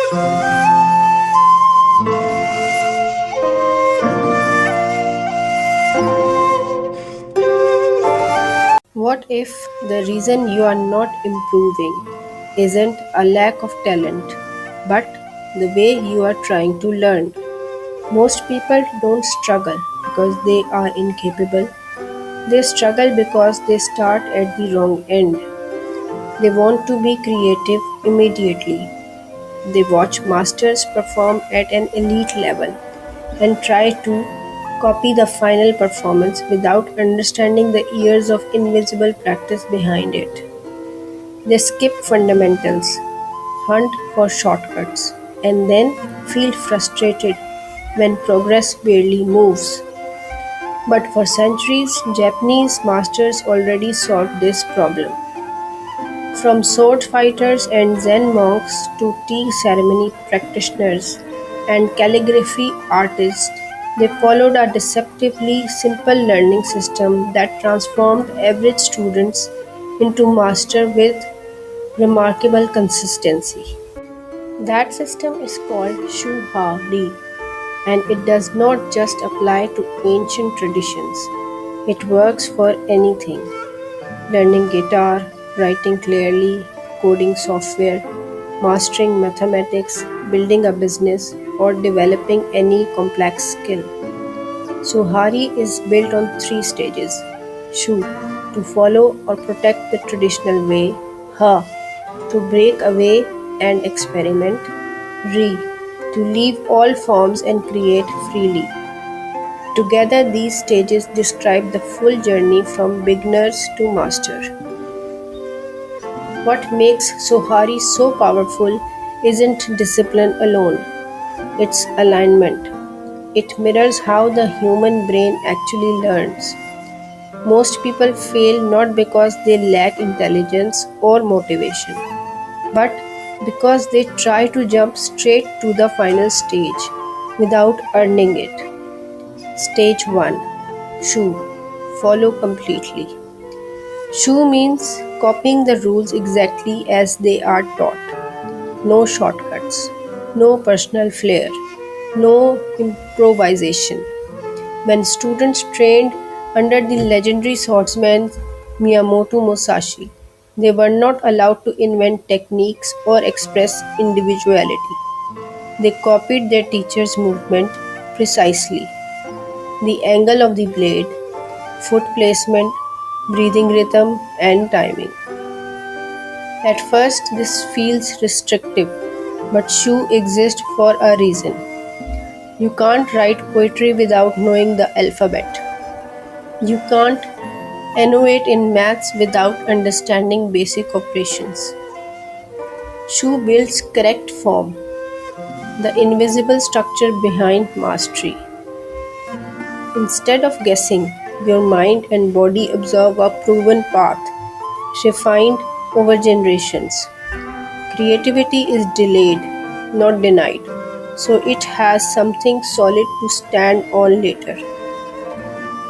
What if the reason you are not improving isn't a lack of talent, but the way you are trying to learn? Most people don't struggle because they are incapable. They struggle because they start at the wrong end. They want to be creative immediately. They watch masters perform at an elite level and try to copy the final performance without understanding the years of invisible practice behind it. They skip fundamentals, hunt for shortcuts, and then feel frustrated when progress barely moves. But for centuries, Japanese masters already solved this problem. From sword fighters and Zen monks to tea ceremony practitioners and calligraphy artists, they followed a deceptively simple learning system that transformed average students into masters with remarkable consistency. That system is called Shuhari, and it does not just apply to ancient traditions. It works for anything: learning guitar, writing clearly, coding software, mastering mathematics, building a business, or developing any complex skill. Suhari is built on three stages: Shu, to follow or protect the traditional way; Ha, to break away and experiment; Re, to leave all forms and create freely. Together, these stages describe the full journey from beginners to master. What makes Sohari so powerful isn't discipline alone, it's alignment. It mirrors how the human brain actually learns. Most people fail not because they lack intelligence or motivation, but because they try to jump straight to the final stage without earning it. Stage 1: Shu, follow completely. Shu means copying the rules exactly as they are taught. No shortcuts, no personal flair, no improvisation. When students trained under the legendary swordsman Miyamoto Musashi, they were not allowed to invent techniques or express individuality. They copied their teacher's movement precisely: the angle of the blade, foot placement, breathing rhythm, and timing. At first, this feels restrictive, but Shu exists for a reason. You can't write poetry without knowing the alphabet. You can't innovate in maths without understanding basic operations. Shu builds correct form, the invisible structure behind mastery. Instead of guessing, your mind and body observe a proven path, refined over generations. Creativity is delayed, not denied, so it has something solid to stand on later.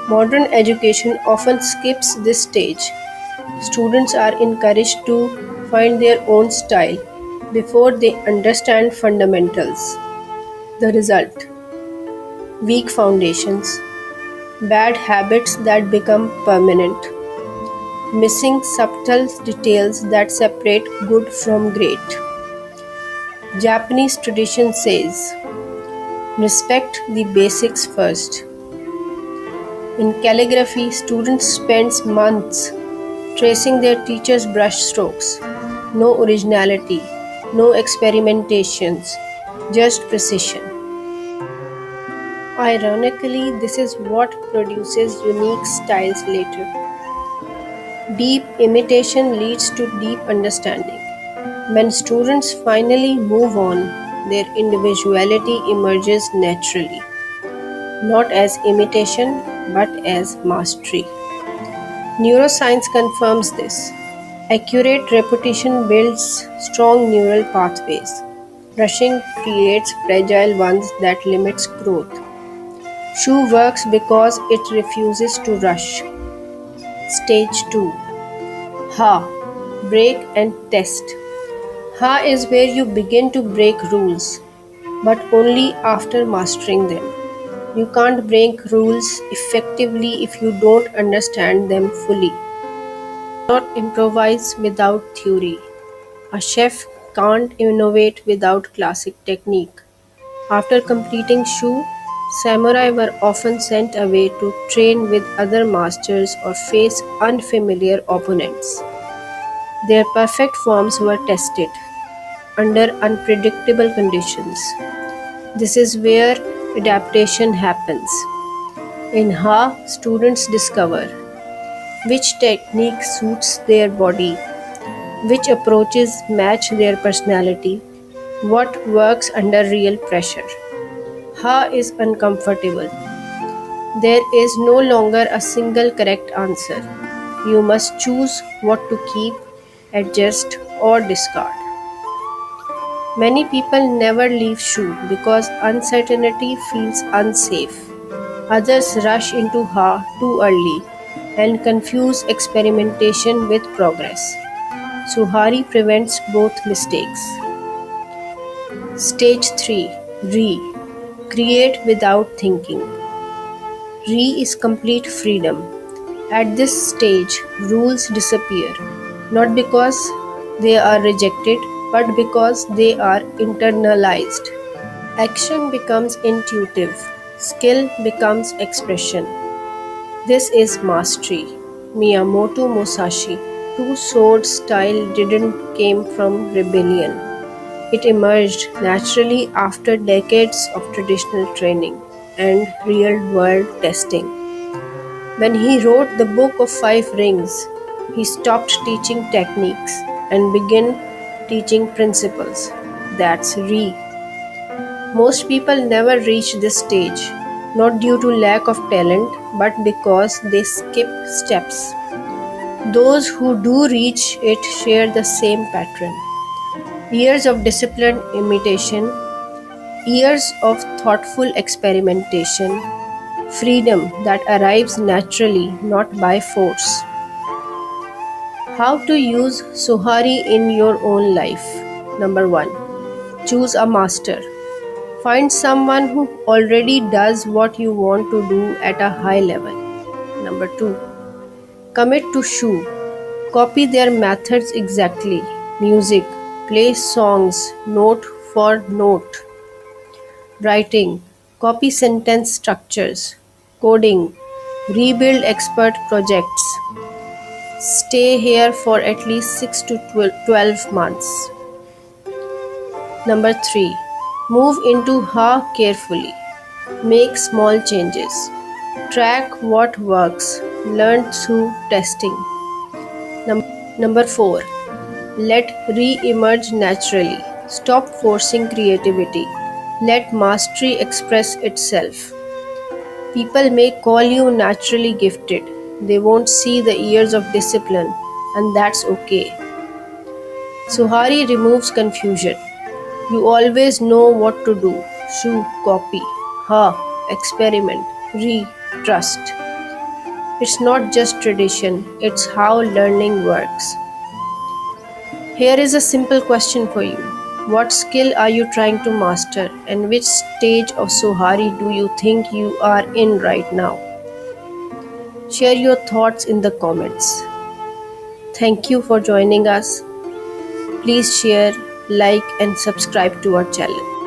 Modern education often skips this stage. Students are encouraged to find their own style before they understand fundamentals. The result: weak foundations, bad habits that become permanent, missing subtle details that separate good from great. Japanese tradition says, respect the basics first. In calligraphy, students spend months tracing their teacher's brush strokes. No originality, no experimentations, just precision. Ironically, this is what produces unique styles later. Deep imitation leads to deep understanding. When students finally move on, their individuality emerges naturally, not as imitation but as mastery. Neuroscience confirms this. Accurate repetition builds strong neural pathways. Rushing creates fragile ones that limits growth. Shu works because it refuses to rush. Stage 2: Ha, break and test. Ha is where you begin to break rules, but only after mastering them. You can't break rules effectively if you don't understand them fully. Not improvise without theory. A chef can't innovate without classic technique. After completing Shu, samurai were often sent away to train with other masters or face unfamiliar opponents. Their perfect forms were tested under unpredictable conditions. This is where adaptation happens. In Ha, students discover which technique suits their body, which approaches match their personality, what works under real pressure. Ha is uncomfortable. There is no longer a single correct answer. You must choose what to keep, adjust, or discard. Many people never leave Shu because uncertainty feels unsafe. Others rush into Ha too early and confuse experimentation with progress. Suhari prevents both mistakes. Stage 3. Re. Create without thinking. Re is complete freedom. At this stage, rules disappear, not because they are rejected, but because they are internalized. Action becomes intuitive, skill becomes expression. This is mastery. Miyamoto Musashi. Two-sword style didn't came from rebellion. It emerged naturally after decades of traditional training and real-world testing. When he wrote the Book of Five Rings, he stopped teaching techniques and began teaching principles. That's Re. Most people never reach this stage, not due to lack of talent, but because they skip steps. Those who do reach it share the same pattern. Years of disciplined imitation, years of thoughtful experimentation, freedom that arrives naturally, not by force. How to use Suhari in your own life. Number 1. Choose a master. Find someone who already does what you want to do at a high level. Number 2. Commit to Shu. Copy their methods exactly. Music. Play songs note for note. Writing. Copy sentence structures. Coding. Rebuild expert projects. Stay here for at least 6 to 12 months. Number 3. Move into Ha carefully. Make small changes. Track what works. Learn through testing. Number 4. Let Re emerge naturally. Stop forcing creativity. Let mastery express itself. People may call you naturally gifted. They won't see the years of discipline, and that's okay. Suhari removes confusion. You always know what to do. Shu, copy. Ha, experiment. Re, trust. It's not just tradition, it's how learning works. Here is a simple question for you. What skill are you trying to master, and which stage of Suhari do you think you are in right now? Share your thoughts in the comments. Thank you for joining us. Please share, like, and subscribe to our channel.